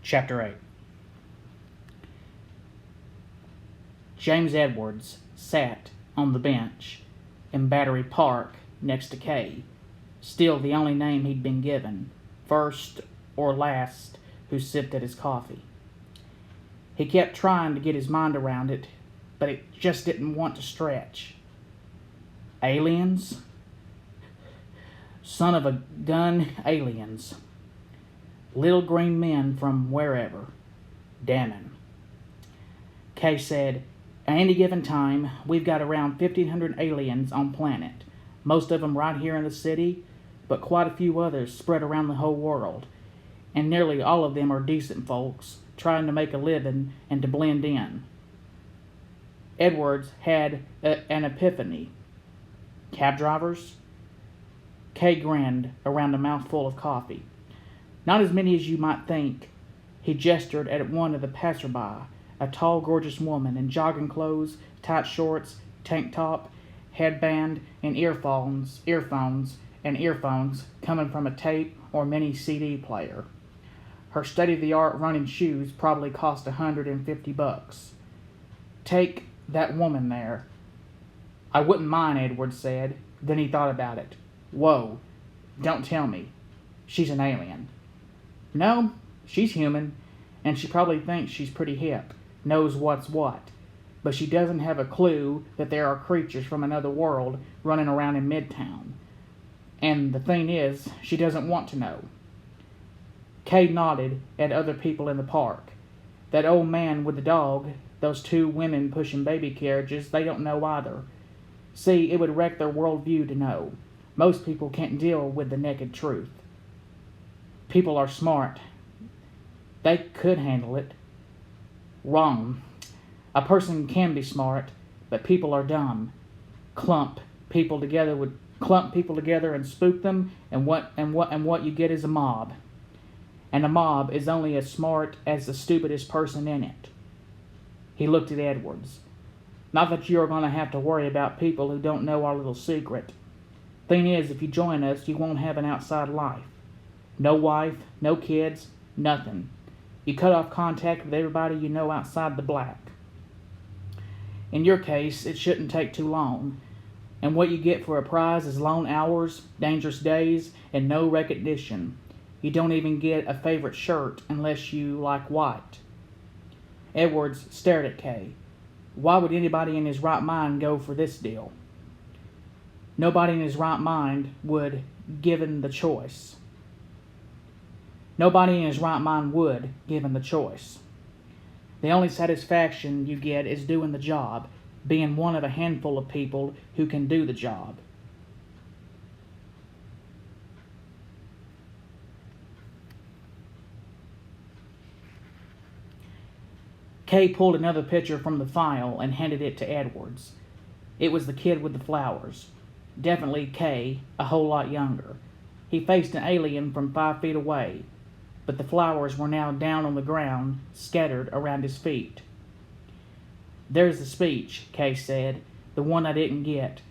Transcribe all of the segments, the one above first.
Chapter 8. James Edwards sat on the bench in Battery Park next to Kay, still the only name he'd been given, first or last who sipped at his coffee. He kept trying to get his mind around it, but it just didn't want to stretch. Aliens? Son of a gun, aliens. Little green men from wherever. Damn him. Kay said, "At any given time, we've got around 1,500 aliens on planet. Most of them right here in the city, but quite a few others spread around the whole world. And nearly all of them are decent folks, trying to make a living and to blend in." Edwards had an epiphany. Cab drivers? Kay grinned around a mouthful of coffee. Not as many as you might think. He gestured at one of the passerby, a tall, gorgeous woman in jogging clothes, tight shorts, tank top, headband, and earphones coming from a tape or mini CD player. Her state-of-the-art running shoes probably cost $150. Take that woman there. I wouldn't mind, Edwards said. Then he thought about it. Whoa, don't tell me. She's an alien. No, she's human, and she probably thinks she's pretty hip, knows what's what, but she doesn't have a clue that there are creatures from another world running around in Midtown. And the thing is, she doesn't want to know. Kay nodded at other people in the park. That old man with the dog, those two women pushing baby carriages, they don't know either. See, it would wreck their worldview to know. Most people can't deal with the naked truth. People are smart. They could handle it. Wrong. A person can be smart, but people are dumb. Clump people together and spook them, and what you get is a mob. And a mob is only as smart as the stupidest person in it. He looked at Edwards. Not that you're going to have to worry about people who don't know our little secret. Thing is, if you join us, you won't have an outside life. No wife, no kids, nothing. You cut off contact with everybody you know outside the black. In your case, it shouldn't take too long. And what you get for a prize is lone hours, dangerous days, and no recognition. You don't even get a favorite shirt unless you like white. Edwards stared at Kay. Why would anybody in his right mind go for this deal? Nobody in his right mind would, given the choice. Nobody in his right mind would, given the choice. The only satisfaction you get is doing the job, being one of a handful of people who can do the job. Kay pulled another picture from the file and handed it to Edwards. It was the kid with the flowers. Definitely Kay, a whole lot younger. He faced an alien from 5 feet away, but the flowers were now down on the ground, scattered around his feet. There's the speech, Kay said, the one I didn't get.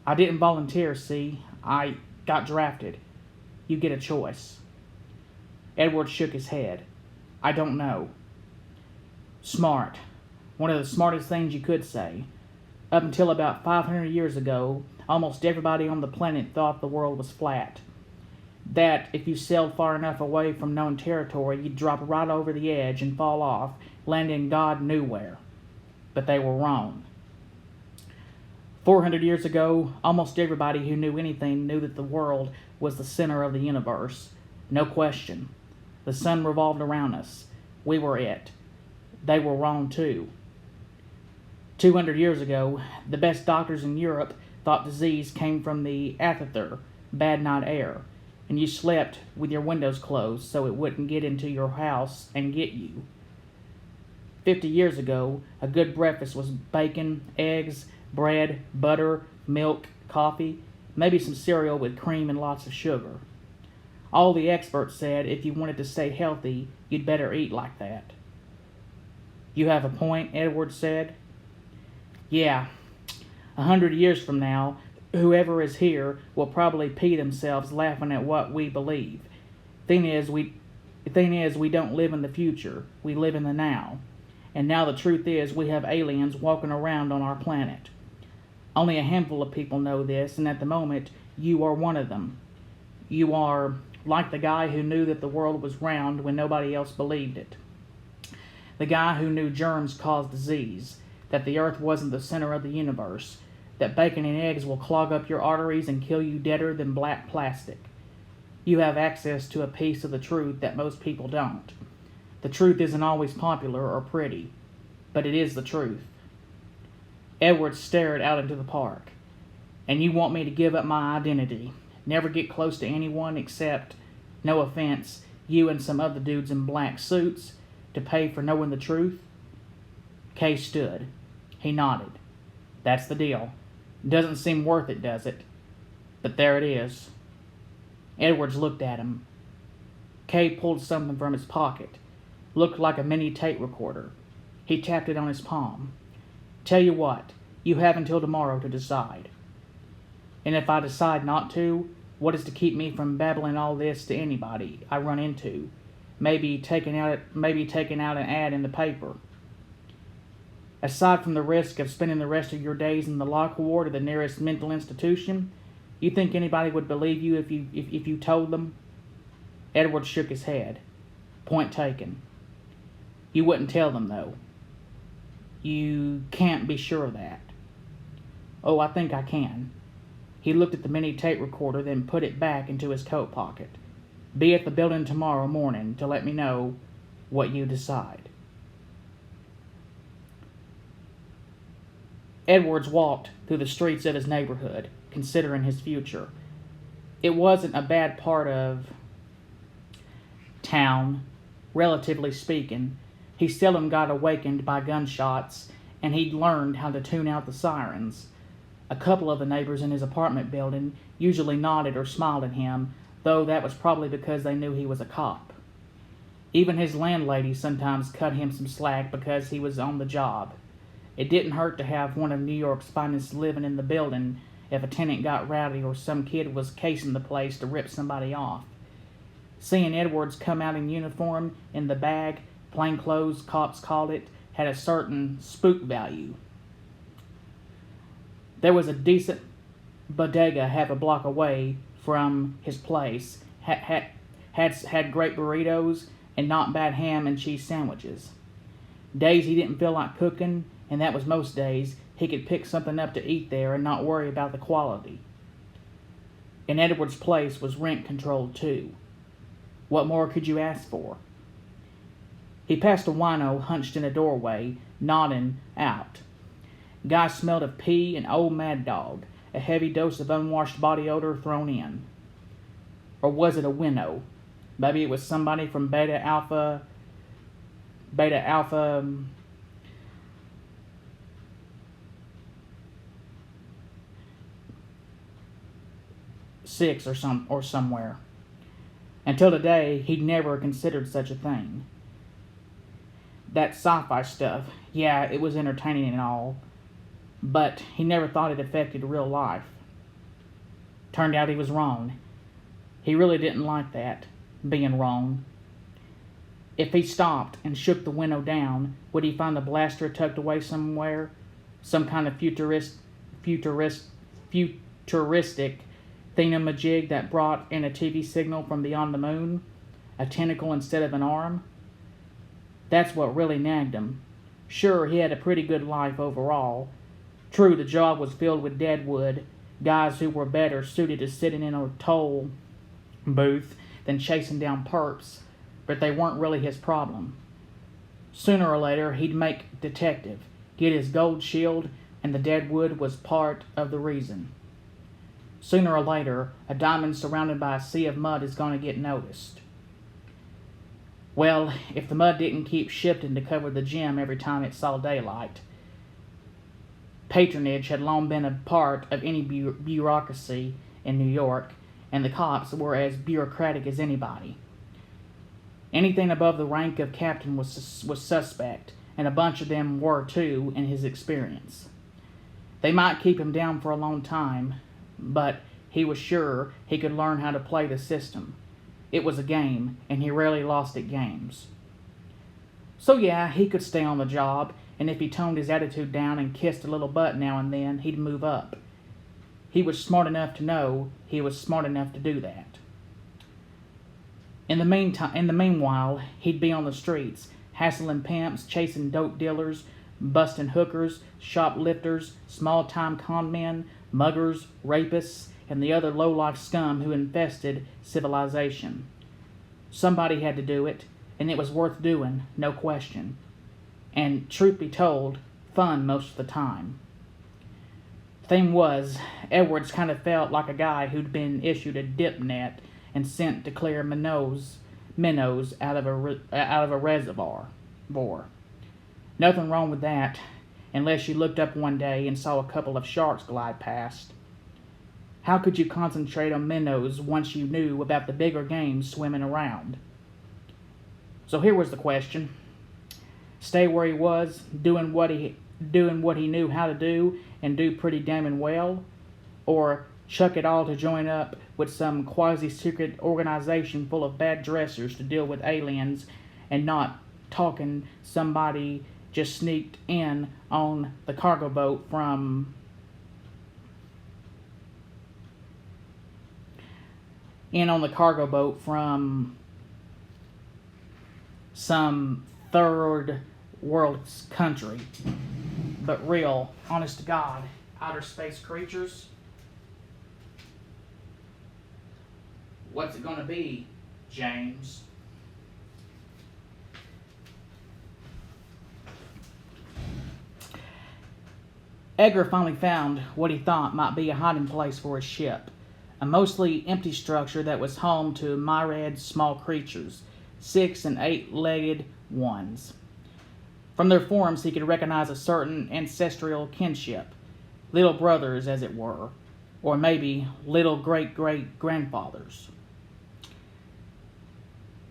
I didn't volunteer, see? I got drafted. You get a choice. Edward shook his head. I don't know. Smart. One of the smartest things you could say. Up until about 500 years ago, almost everybody on the planet thought the world was flat. That if you sailed far enough away from known territory, you'd drop right over the edge and fall off, landing God knew where. But they were wrong. 400 years ago, almost everybody who knew anything knew that the world was the center of the universe. No question. The sun revolved around us. We were it. They were wrong too. 200 years ago, the best doctors in Europe thought disease came from the athether, bad night air, and you slept with your windows closed so it wouldn't get into your house and get you. 50 years ago, a good breakfast was bacon, eggs, bread, butter, milk, coffee, maybe some cereal with cream and lots of sugar. All the experts said if you wanted to stay healthy, you'd better eat like that. You have a point, Edwards said. Yeah, 100 years from now, whoever is here will probably pee themselves laughing at what we believe. Thing is, we The thing is, we don't live in the future. We live in the now. And now the truth is, we have aliens walking around on our planet. Only a handful of people know this, and at the moment, you are one of them. You are like the guy who knew that the world was round when nobody else believed it. The guy who knew germs caused disease, that the earth wasn't the center of the universe, that bacon and eggs will clog up your arteries and kill you deader than black plastic. You have access to a piece of the truth that most people don't. The truth isn't always popular or pretty, but it is the truth. Edward stared out into the park. And you want me to give up my identity, never get close to anyone except, no offense, you and some other dudes in black suits, to pay for knowing the truth? Kay stood. He nodded. That's the deal. Doesn't seem worth it, does it? But there it is. Edwards looked at him. Kay pulled something from his pocket. Looked like a mini tape recorder. He tapped it on his palm. Tell you what, you have until tomorrow to decide. And if I decide not to, what is to keep me from babbling all this to anybody I run into? Maybe taking out an ad in the paper. Aside from the risk of spending the rest of your days in the lock ward of the nearest mental institution, you think anybody would believe you if you told them? Edward shook his head. Point taken. You wouldn't tell them, though. You can't be sure of that. Oh, I think I can. He looked at the mini tape recorder, then put it back into his coat pocket. Be at the building tomorrow morning to let me know what you decide. Edwards walked through the streets of his neighborhood, considering his future. It wasn't a bad part of town, relatively speaking. He seldom got awakened by gunshots, and he'd learned how to tune out the sirens. A couple of the neighbors in his apartment building usually nodded or smiled at him, though that was probably because they knew he was a cop. Even his landlady sometimes cut him some slack because he was on the job. It didn't hurt to have one of New York's finest living in the building if a tenant got rowdy or some kid was casing the place to rip somebody off. Seeing Edwards come out in uniform, in the bag, plainclothes cops called it, had a certain spook value. There was a decent bodega half a block away from his place, had great burritos and not bad ham and cheese sandwiches. Days he didn't feel like cooking, and that was most days, he could pick something up to eat there and not worry about the quality. And Edward's place was rent-controlled too. What more could you ask for? He passed a wino hunched in a doorway, nodding out. Guy smelled of pee and old Mad Dog, a heavy dose of unwashed body odor thrown in. Or was it a winnow? Maybe it was somebody from Beta Alpha 6 or somewhere. Until today, he'd never considered such a thing. That sci-fi stuff, yeah, it was entertaining and all, but he never thought it affected real life. Turned out he was wrong. He really didn't like that, being wrong. If he stopped and shook the window down, would he find the blaster tucked away somewhere? Some kind of futuristic thingamajig that brought in a TV signal from beyond the moon? A tentacle instead of an arm? That's what really nagged him. Sure, he had a pretty good life overall. True, the job was filled with deadwood, guys who were better suited to sitting in a toll booth than chasing down perps, but they weren't really his problem. Sooner or later, he'd make detective, get his gold shield, and the deadwood was part of the reason. Sooner or later, a diamond surrounded by a sea of mud is going to get noticed. Well, if the mud didn't keep shifting to cover the gem every time it saw daylight. Patronage had long been a part of any bureaucracy in New York, and the cops were as bureaucratic as anybody. Anything above the rank of captain was suspect, and a bunch of them were too, in his experience. They might keep him down for a long time, but he was sure he could learn how to play the system. It was a game, and he rarely lost at games. So yeah, he could stay on the job, and if he toned his attitude down and kissed a little butt now and then, he'd move up. He was smart enough to know he was smart enough to do that. In the meanwhile, he'd be on the streets, hassling pimps, chasing dope dealers, busting hookers, shoplifters, small-time con men, muggers, rapists, and the other low-life scum who infested civilization. Somebody had to do it, and it was worth doing, no question. And, truth be told, fun most of the time. Thing was, Edwards kind of felt like a guy who'd been issued a dip net and sent to clear minnows out of a reservoir. Nothing wrong with that, unless you looked up one day and saw a couple of sharks glide past. How could you concentrate on minnows once you knew about the bigger game swimming around? So here was the question. Stay where he was, doing what he knew how to do and do pretty damn well, or chuck it all to join up with some quasi-secret organization full of bad dressers to deal with aliens and not talking somebody just sneaked in on the cargo boat from some third world country, but real, honest to God, outer space creatures? What's it gonna be, James? Edgar finally found what he thought might be a hiding place for his ship, a mostly empty structure that was home to myriad small creatures, 6- and 8-legged ones. From their forms he could recognize a certain ancestral kinship, little brothers as it were, or maybe little great-great-grandfathers.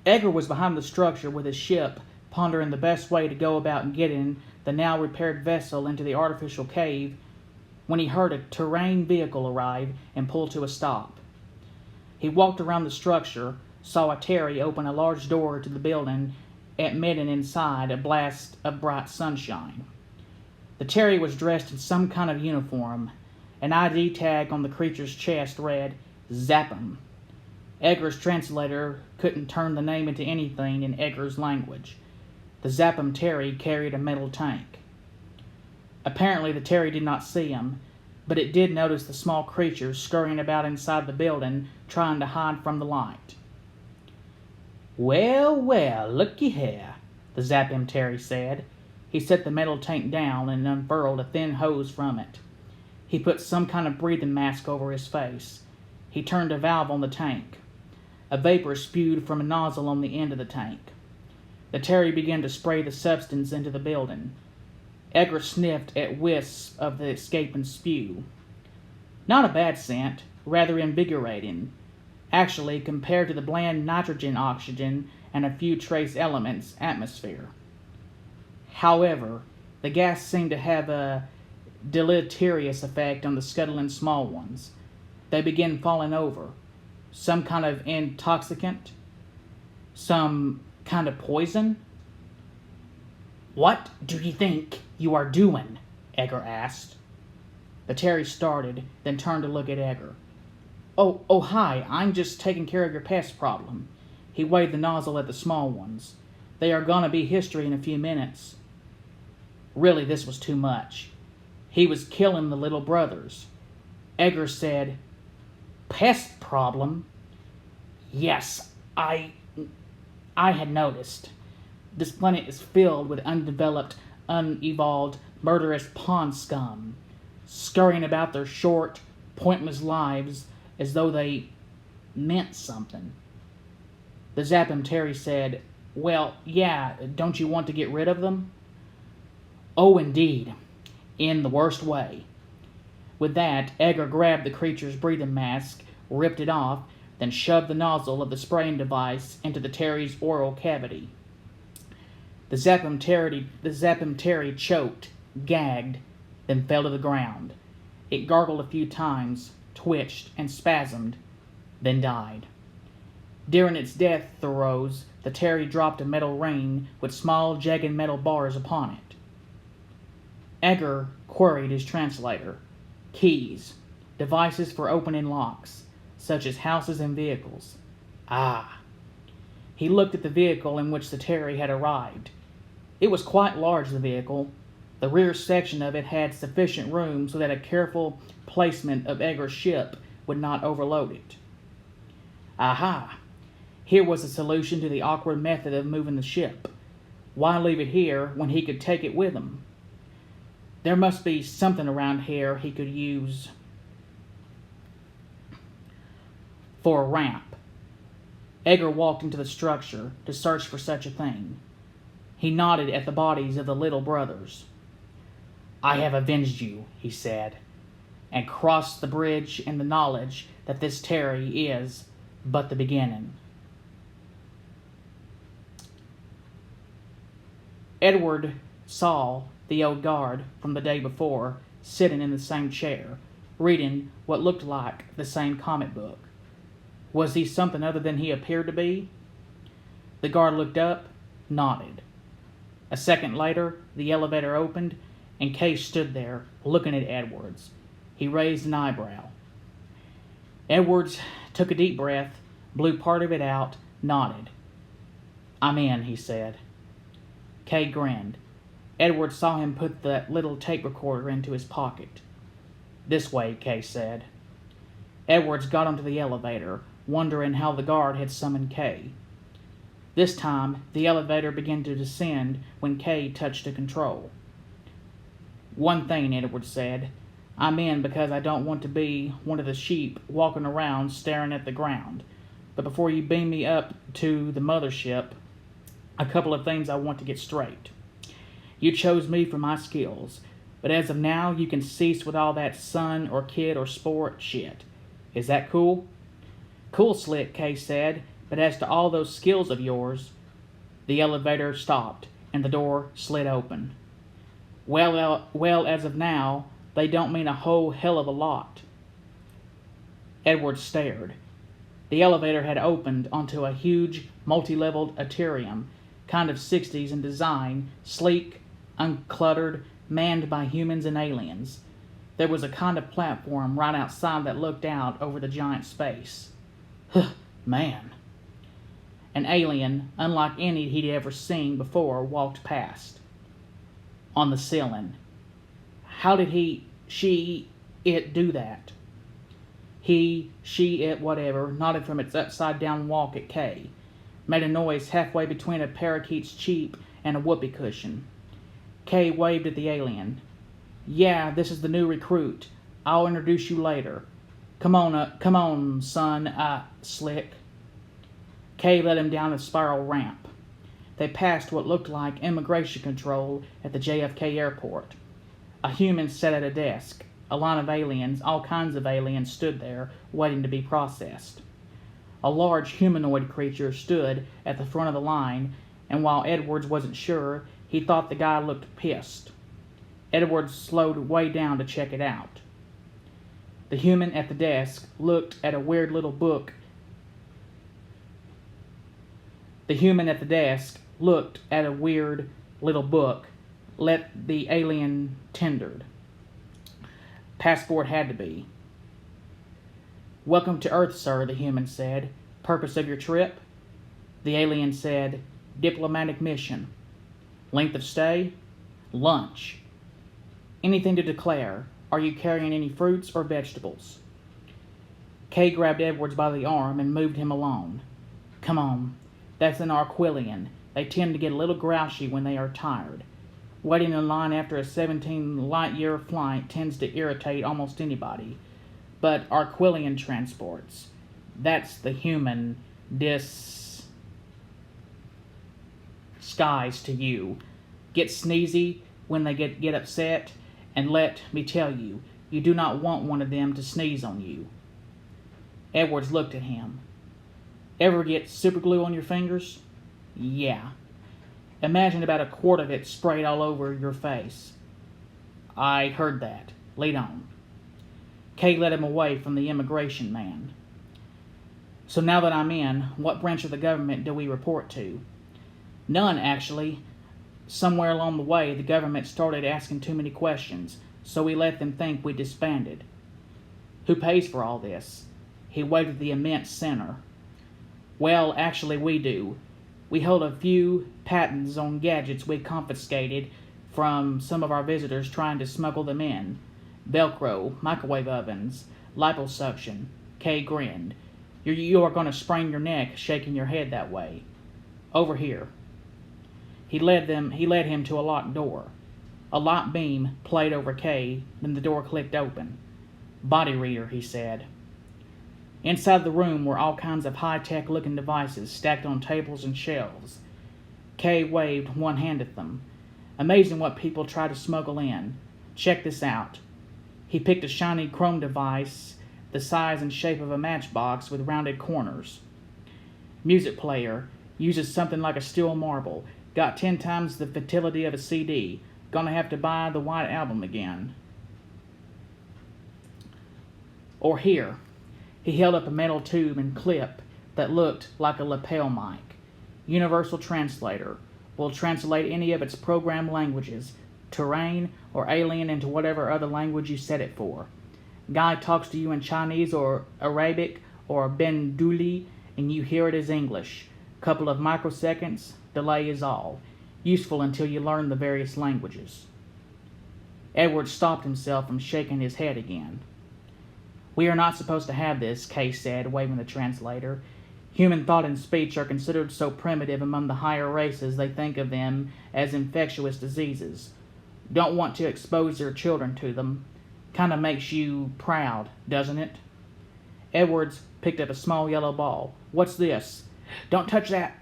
Edgar was behind the structure with his ship, pondering the best way to go about getting the now repaired vessel into the artificial cave, when he heard a terrain vehicle arrive and pull to a stop. He walked around the structure, saw a Terry open a large door to the building, admitting inside a blast of bright sunshine. The Terry was dressed in some kind of uniform. An ID tag on the creature's chest read, Zapham. Edgar's translator couldn't turn the name into anything in Edgar's language. The Zapham Terry carried a metal tank. Apparently the Terry did not see him, but it did notice the small creatures scurrying about inside the building, trying to hide from the light. Well, well, looky here, the Zapham Terry said. He set the metal tank down and unfurled a thin hose from it. He put some kind of breathing mask over his face. He turned a valve on the tank. A vapor spewed from a nozzle on the end of the tank. The Terry began to spray the substance into the building. Edgar sniffed at wisps of the escaping spew. Not a bad scent, rather invigorating. Actually, compared to the bland nitrogen, oxygen, and a few trace elements atmosphere. However, the gas seemed to have a deleterious effect on the scuttling small ones. They began falling over. Some kind of intoxicant? Some kind of poison? What do you think you are doing? Edgar asked. The Terry started, then turned to look at Edgar. Oh, hi, I'm just taking care of your pest problem. He waved the nozzle at the small ones. They are gonna be history in a few minutes. Really, this was too much. He was killing the little brothers. Edgar said, Pest problem? Yes, I had noticed. This planet is filled with undeveloped, unevolved, murderous pond scum, scurrying about their short, pointless lives as though they meant something. The Zapham Terry said, Well, yeah, don't you want to get rid of them? Oh, indeed. In the worst way. With that, Edgar grabbed the creature's breathing mask, ripped it off, then shoved the nozzle of the spraying device into the Terry's oral cavity. The Zapham Terry choked, gagged, then fell to the ground. It gargled a few times, twitched, and spasmed, then died. During its death throes, the Terry dropped a metal ring with small, jagged metal bars upon it. Edgar queried his translator. Keys. Devices for opening locks, such as houses and vehicles. Ah. He looked at the vehicle in which the Terry had arrived. It was quite large, the vehicle. The rear section of it had sufficient room so that a careful placement of Edgar's ship would not overload it. Aha! Here was a solution to the awkward method of moving the ship. Why leave it here when he could take it with him? There must be something around here he could use for a ramp. Edgar walked into the structure to search for such a thing. He nodded at the bodies of the little brothers. I have avenged you, he said, and crossed the bridge in the knowledge that this Terry is but the beginning. Edward saw the old guard from the day before sitting in the same chair, reading what looked like the same comic book. Was he something other than he appeared to be? The guard looked up, nodded. A second later, the elevator opened, and Kay stood there, looking at Edwards. He raised an eyebrow. Edwards took a deep breath, blew part of it out, nodded. I'm in, he said. Kay grinned. Edwards saw him put the little tape recorder into his pocket. This way, Kay said. Edwards got onto the elevator, wondering how the guard had summoned Kay. This time, the elevator began to descend when Kay touched the control. One thing, Edwards said. I'm in because I don't want to be one of the sheep walking around staring at the ground. But before you beam me up to the mothership, a couple of things I want to get straight. You chose me for my skills, but as of now, you can cease with all that son or kid or sport shit. Is that cool? Cool, Slick, Kay said, but as to all those skills of yours... The elevator stopped, and the door slid open. Well, as of now, they don't mean a whole hell of a lot. Edwards stared. The elevator had opened onto a huge, multi-leveled atrium, kind of 60s in design, sleek, uncluttered, manned by humans and aliens. There was a kind of platform right outside that looked out over the giant space. Man. An alien, unlike any he'd ever seen before, walked past. On the ceiling. How did it do that? He, she, it, whatever, nodded from its upside-down walk at Kay. Made a noise halfway between a parakeet's cheep and a whoopee cushion. Kay waved at the alien. Yeah, this is the new recruit. I'll introduce you later. Come on, son, Slick. Kay led him down a spiral ramp. They passed what looked like immigration control at the JFK airport. A human sat at a desk. A line of aliens, all kinds of aliens, stood there, waiting to be processed. A large humanoid creature stood at the front of the line, and while Edwards wasn't sure, he thought the guy looked pissed. Edwards slowed way down to check it out. The human at the desk looked at a weird little book. Let the alien tendered. Passport had to be. Welcome to Earth, sir, the human said. Purpose of your trip? The alien said, diplomatic mission. Length of stay? Lunch. Anything to declare? Are you carrying any fruits or vegetables? Kay grabbed Edwards by the arm and moved him along. Come on. That's an Arquillian. They tend to get a little grouchy when they are tired. Waiting in line after a 17-light-year flight tends to irritate almost anybody. But Arquillian transports. That's the human disguise to you. Get sneezy when they get upset, and let me tell you, you do not want one of them to sneeze on you. Edwards looked at him. Ever get superglue on your fingers? Yeah. Imagine about a quart of it sprayed all over your face. I heard that. Lead on. Kay led him away from the immigration man. So now that I'm in, what branch of the government do we report to? None, actually. Somewhere along the way, the government started asking too many questions, so we let them think we disbanded. Who pays for all this? He waved at the immense center. Well, actually, we do. We hold a few patents on gadgets we confiscated from some of our visitors trying to smuggle them in. Velcro, microwave ovens, liposuction. Kay grinned. You are going to sprain your neck shaking your head that way. Over here. He led him to a locked door. A light beam played over Kay, then the door clicked open. Body reader, he said. Inside the room were all kinds of high-tech looking devices stacked on tables and shelves. Kay waved one hand at them. Amazing what people try to smuggle in. Check this out. He picked a shiny chrome device the size and shape of a matchbox with rounded corners. Music player. Uses something like a steel marble. Got 10 times the fertility of a CD. Gonna have to buy the white album again. Or here. He held up a metal tube and clip that looked like a lapel mic. Universal Translator. Will translate any of its program languages, terrain or alien, into whatever other language you set it for. Guy talks to you in Chinese or Arabic or Benduli, and you hear it as English. Couple of microseconds, delay is all. Useful until you learn the various languages. Edward stopped himself from shaking his head again. We are not supposed to have this, Kay said, waving the translator. Human thought and speech are considered so primitive among the higher races they think of them as infectious diseases. Don't want to expose their children to them. Kind of makes you proud, doesn't it? Edwards picked up a small yellow ball. What's this? Don't touch that!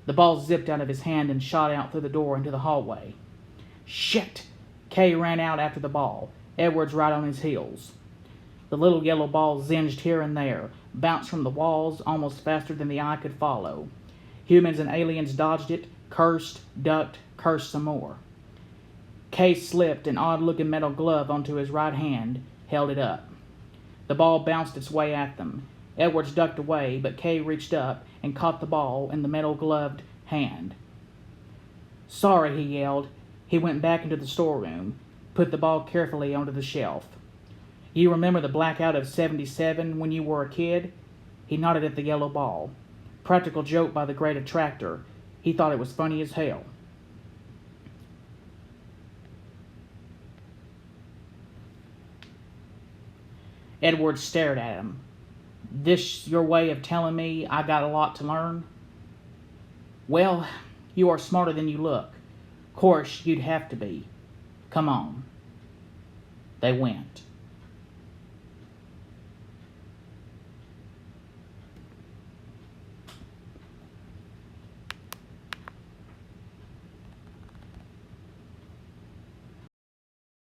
The ball zipped out of his hand and shot out through the door into the hallway. Shit! Kay ran out after the ball, Edwards right on his heels. The little yellow ball zinged here and there, bounced from the walls almost faster than the eye could follow. Humans and aliens dodged it, cursed, ducked, cursed some more. Kay slipped an odd-looking metal glove onto his right hand, held it up. The ball bounced its way at them. Edwards ducked away, but Kay reached up and caught the ball in the metal-gloved hand. Sorry, he yelled. He went back into the storeroom, put the ball carefully onto the shelf. You remember the blackout of '77 when you were a kid? He nodded at the yellow ball. Practical joke by the great attractor. He thought it was funny as hell. Edwards stared at him. This your way of telling me I got a lot to learn? Well, you are smarter than you look. Course, you'd have to be. Come on. They went.